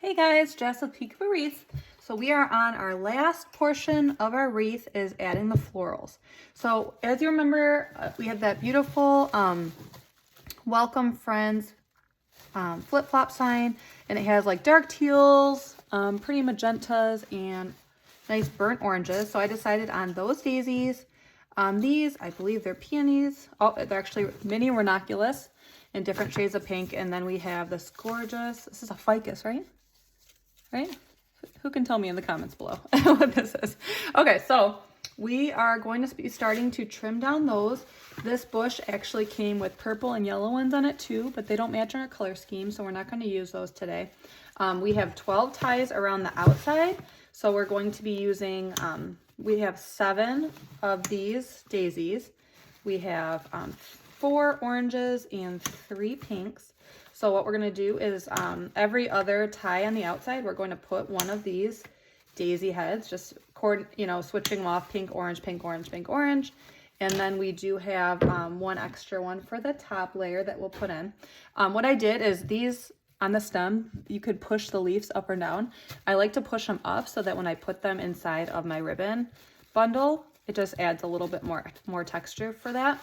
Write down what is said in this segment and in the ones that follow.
Hey guys, Jess with Peek of a Wreath. So we are on our last portion of our wreath is adding the florals. So as you remember, we had that beautiful welcome friends flip-flop sign, and it has like dark teals, pretty magentas, and nice burnt oranges. So I decided on those daisies. These, I believe they're peonies. Oh, they're actually mini ranunculus in different shades of pink. And then we have this gorgeous, this is a ficus, right? Right? Who can tell me in the comments below what this is? Okay, so we are going to be starting to trim down those. This bush actually came with purple and yellow ones on it too, but they don't match our color scheme, so we're not going to use those today. We have 12 ties around the outside, so we're going to be using, we have 7 of these daisies. We have 4 oranges and 3 pinks. So what we're going to do is every other tie on the outside, we're going to put one of these daisy heads, just switching them off, pink, orange, pink, orange, pink, orange. And then we do have one extra one for the top layer that we'll put in. What I did is these on the stem, you could push the leaves up or down. I like to push them up so that when I put them inside of my ribbon bundle, it just adds a little bit more texture for that.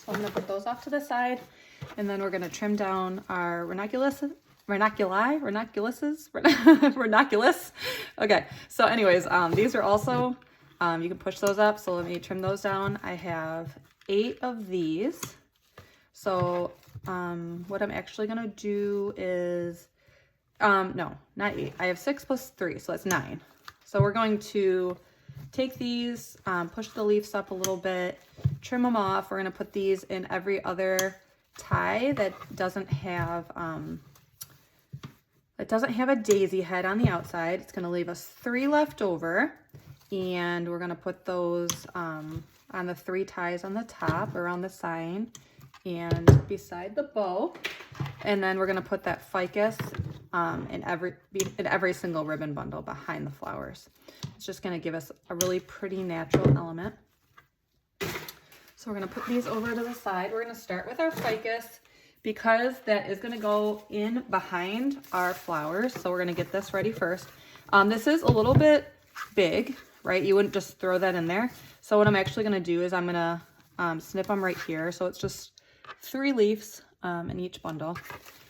So I'm going to put those off to the side, and then we're going to trim down our ranunculus. Okay, so anyways, these are also, you can push those up, so let me trim those down. I have 8 of these. So what I'm actually going to do is, no, not 8. I have 6 plus 3, so that's 9. So we're going to take these, push the leaves up a little bit, trim them off. We're going to put these in every other tie that doesn't have a daisy head on the outside. It's going to leave us 3 left over, and we're going to put those on the 3 ties on the top around the sign and beside the bow. And then we're going to put that ficus in every single ribbon bundle behind the flowers. It's just going to give us a really pretty natural element. So we're going to put these over to the side. We're going to start with our ficus because that is going to go in behind our flowers. So we're going to get this ready first. This is a little bit big, right? You wouldn't just throw that in there. So what I'm actually going to do is I'm going to snip them right here. So it's just 3 leaves in each bundle.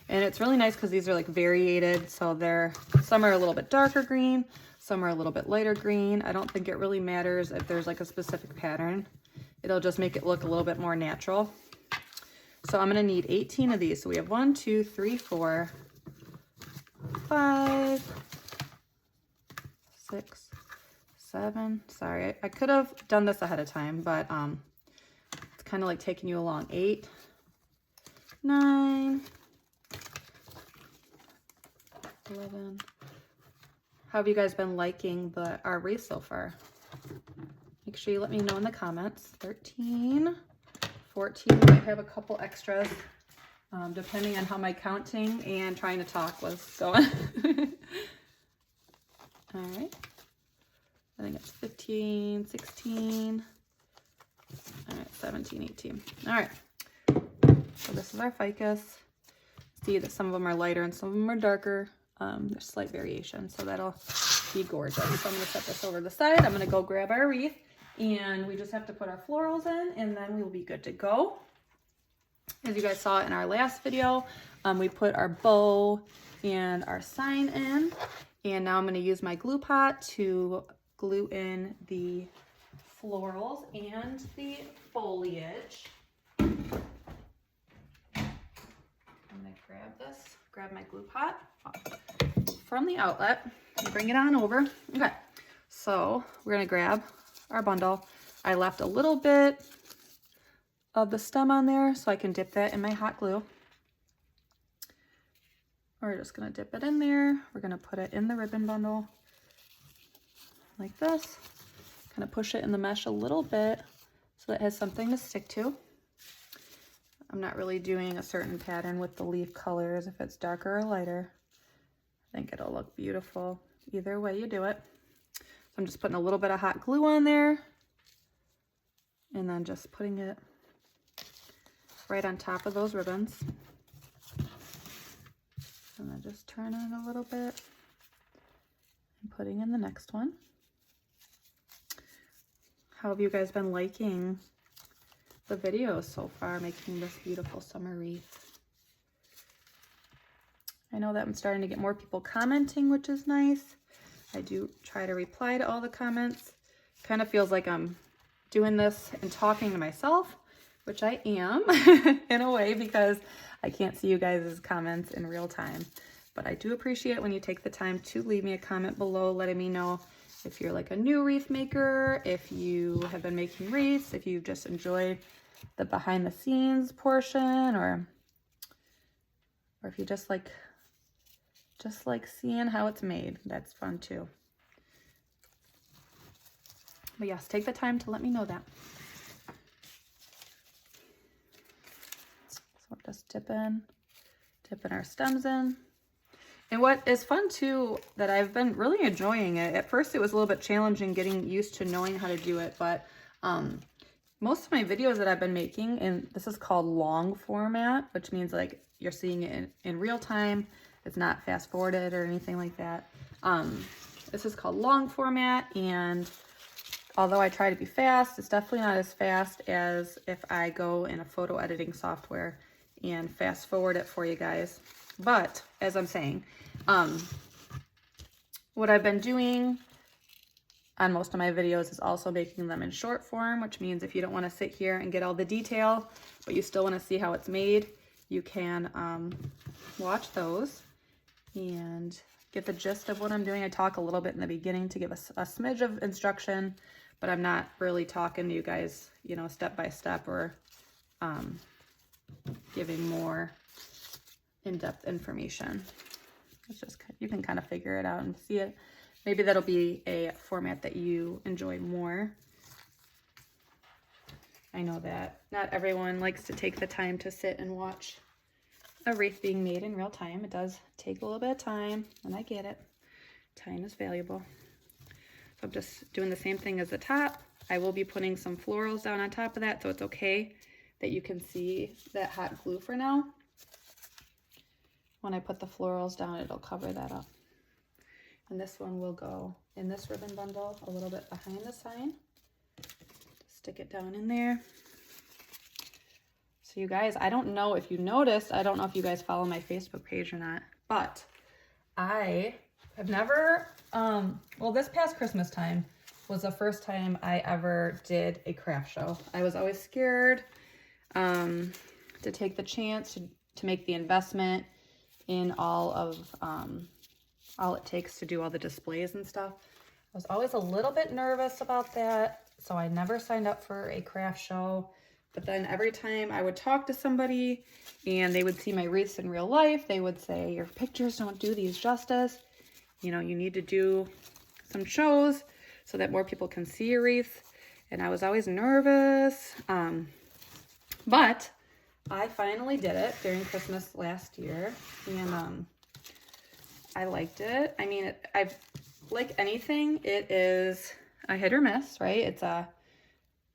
And it's really nice because these are like variated. So some are a little bit darker green, some are a little bit lighter green. I don't think it really matters if there's like a specific pattern. It'll just make it look a little bit more natural. So I'm going to need 18 of these. So we have 1, 2, 3, 4, 5, 6, 7. Sorry, I could have done this ahead of time, but it's kind of like taking you along. 8, 9, 11. How have you guys been liking our wreath so far? Make sure you let me know in the comments. 13, 14. We might have a couple extras, depending on how my counting and trying to talk was going. All right. I think it's 15, 16. All right, 17, 18. All right. So this is our ficus. See that some of them are lighter and some of them are darker. There's slight variation, so that'll be gorgeous. So I'm going to set this over to the side. I'm going to go grab our wreath, and we just have to put our florals in, and then we will be good to go. As you guys saw in our last video, we put our bow and our sign in, and now I'm going to use my glue pot to glue in the florals and the foliage. I'm going to grab my glue pot from the outlet and bring it on over. Okay, so we're going to grab our bundle. I left a little bit of the stem on there so I can dip that in my hot glue. We're just going to dip it in there. We're going to put it in the ribbon bundle like this. Kind of push it in the mesh a little bit so that it has something to stick to. I'm not really doing a certain pattern with the leaf colors. If it's darker or lighter, I think it'll look beautiful either way you do it. So I'm just putting a little bit of hot glue on there and then just putting it right on top of those ribbons. And then just turn it a little bit and putting in the next one. How have you guys been liking the videos so far, making this beautiful summer wreath? I know that I'm starting to get more people commenting, which is nice. I do try to reply to all the comments. Kind of feels like I'm doing this and talking to myself, which I am in a way because I can't see you guys' comments in real time. But I do appreciate when you take the time to leave me a comment below letting me know if you're like a new wreath maker, if you have been making wreaths, if you just enjoyed the behind the scenes portion, or if you just like seeing how it's made. That's fun too. But yes, take the time to let me know that. So we're just dipping our stems in. And what is fun too, that I've been really enjoying it. At first it was a little bit challenging getting used to knowing how to do it, but most of my videos that I've been making, and this is called long format, which means like you're seeing it in real time. It's not fast forwarded or anything like that. This is called long format, and although I try to be fast, it's definitely not as fast as if I go in a photo editing software and fast forward it for you guys. But as I'm saying, what I've been doing on most of my videos is also making them in short form, which means if you don't want to sit here and get all the detail, but you still want to see how it's made, you can watch those and get the gist of what I'm doing. I talk a little bit in the beginning to give us a smidge of instruction, but I'm not really talking to you guys, you know, step by step, or giving more in-depth information. It's just, you can kind of figure it out and see it. Maybe that'll be a format that you enjoy more. I know that not everyone likes to take the time to sit and watch a wreath being made in real time. It does take a little bit of time, and I get it. Time is valuable. So I'm just doing the same thing as the top. I will be putting some florals down on top of that, so it's okay that you can see that hot glue for now. When I put the florals down, it'll cover that up. And this one will go in this ribbon bundle a little bit behind the sign. Stick it down in there. So you guys, I don't know if you noticed, I don't know if you guys follow my Facebook page or not, but I have never, well, this past Christmas time was the first time I ever did a craft show. I was always scared to take the chance to make the investment in all it takes to do all the displays and stuff. I was always a little bit nervous about that, so I never signed up for a craft show. But then every time I would talk to somebody and they would see my wreaths in real life, they would say, your pictures don't do these justice. You know, you need to do some shows so that more people can see your wreath. And I was always nervous. But I finally did it during Christmas last year, and I liked it. I mean, I've like anything, it is a hit or miss, right? It's a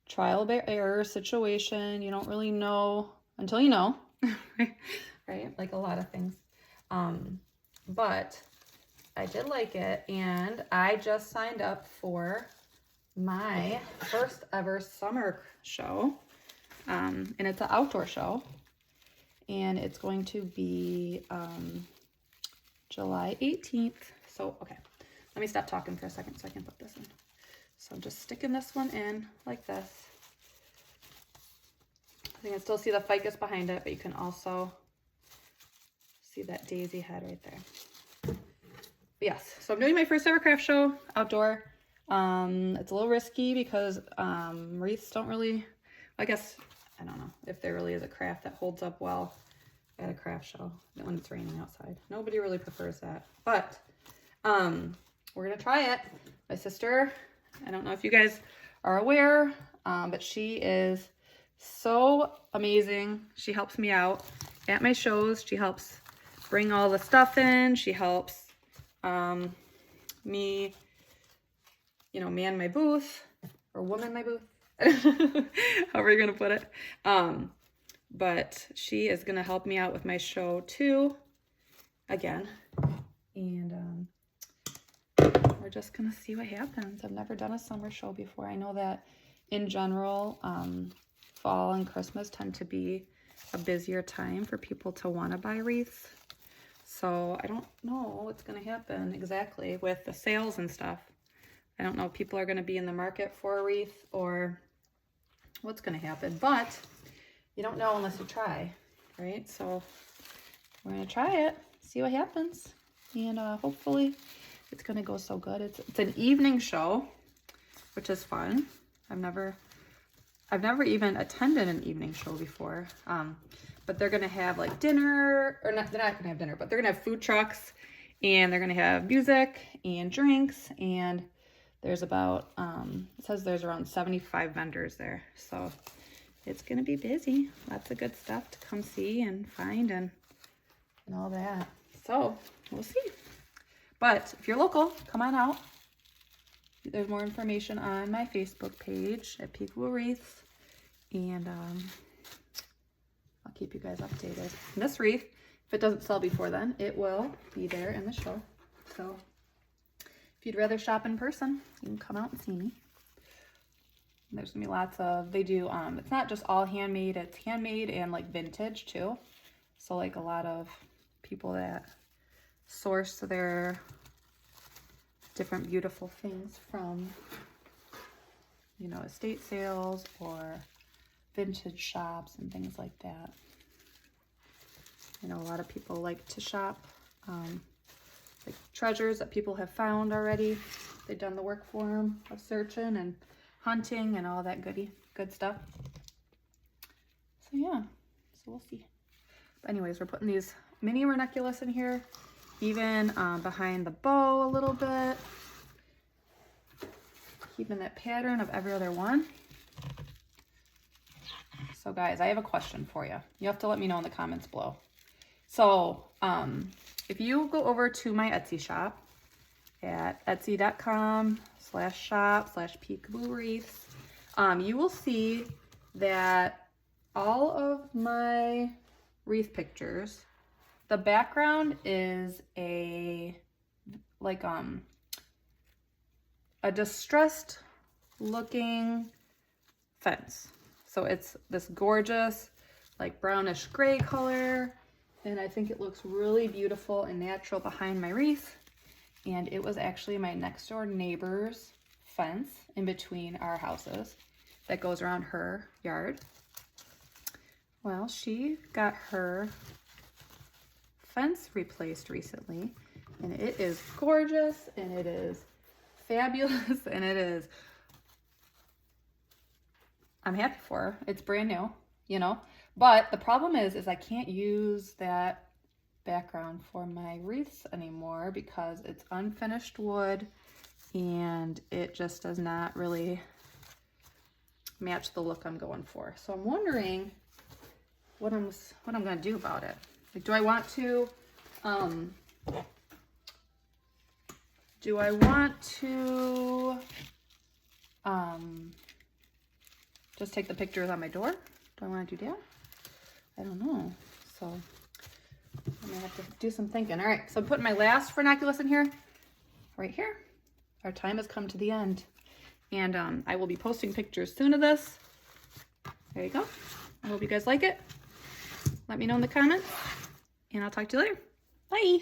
trial by error situation. You don't really know until you know, right? Like a lot of things. But I did like it, and I just signed up for my first ever summer show. And it's an outdoor show, and it's going to be July 18th. So, okay, let me stop talking for a second so I can put this in. So I'm just sticking this one in like this. You can still see the ficus behind it, but you can also see that daisy head right there. But yes, so I'm doing my first ever craft show outdoor. It's a little risky because wreaths don't really, I guess, I don't know if there really is a craft that holds up well at a craft show when it's raining outside. Nobody really prefers that, but we're gonna try it. My sister, I don't know if you guys are aware, but she is so amazing. She helps me out at my shows. She helps bring all the stuff in. She helps me, you know, man my booth, or woman my booth. However you're gonna put it. But she is gonna help me out with my show too. again. And we're just gonna see what happens. I've never done a summer show before. I know that in general, fall and Christmas tend to be a busier time for people to want to buy wreaths. So I don't know what's going to happen exactly with the sales and stuff. I don't know if people are going to be in the market for a wreath or what's going to happen, but you don't know unless you try, right? So we're going to try it, see what happens, and hopefully it's going to go so good. It's an evening show, which is fun. I've never even attended an evening show before, but they're gonna have like dinner, or not, they're not gonna have dinner, but they're gonna have food trucks, and they're gonna have music and drinks, and there's about, it says there's around 75 vendors there, so it's gonna be busy. Lots of good stuff to come see and find and all that. So we'll see. But if you're local, come on out. There's more information on my Facebook page at Peekaboo Wreaths, and I'll keep you guys updated. And this wreath, if it doesn't sell before then, it will be there in the show. So if you'd rather shop in person, you can come out and see me. And there's gonna be lots of, they do, it's not just all handmade, it's handmade and like vintage too. So like a lot of people that source their different beautiful things from, you know, estate sales or vintage shops and things like that. I know a lot of people like to shop like treasures that people have found already. They've done the work for them of searching and hunting and all that good stuff. So yeah, so we'll see. But anyways, we're putting these mini ranunculus in here, even behind the bow a little bit, keeping that pattern of every other one. So guys, I have a question for you. You have to let me know in the comments below. So if you go over to my Etsy shop at etsy.com/shop/Peekaboo Wreaths, you will see that all of my wreath pictures, the background is a distressed looking fence. So it's this gorgeous like brownish gray color, and I think it looks really beautiful and natural behind my wreath. And it was actually my next door neighbor's fence in between our houses that goes around her yard. Well, she got her fence replaced recently, and it is gorgeous and it is fabulous and it is, I'm happy for her. It's brand new, you know, but the problem is I can't use that background for my wreaths anymore because it's unfinished wood and it just does not really match the look I'm going for. So I'm wondering what I'm gonna do about it. Like, do I want to just take the pictures on my door? Do I want to do that? I don't know. So I'm gonna have to do some thinking. All right, so I'm putting my last ranunculus in here, right here. Our time has come to the end, and I will be posting pictures soon of this. There you go. I hope you guys like it. Let me know in the comments, and I'll talk to you later. Bye.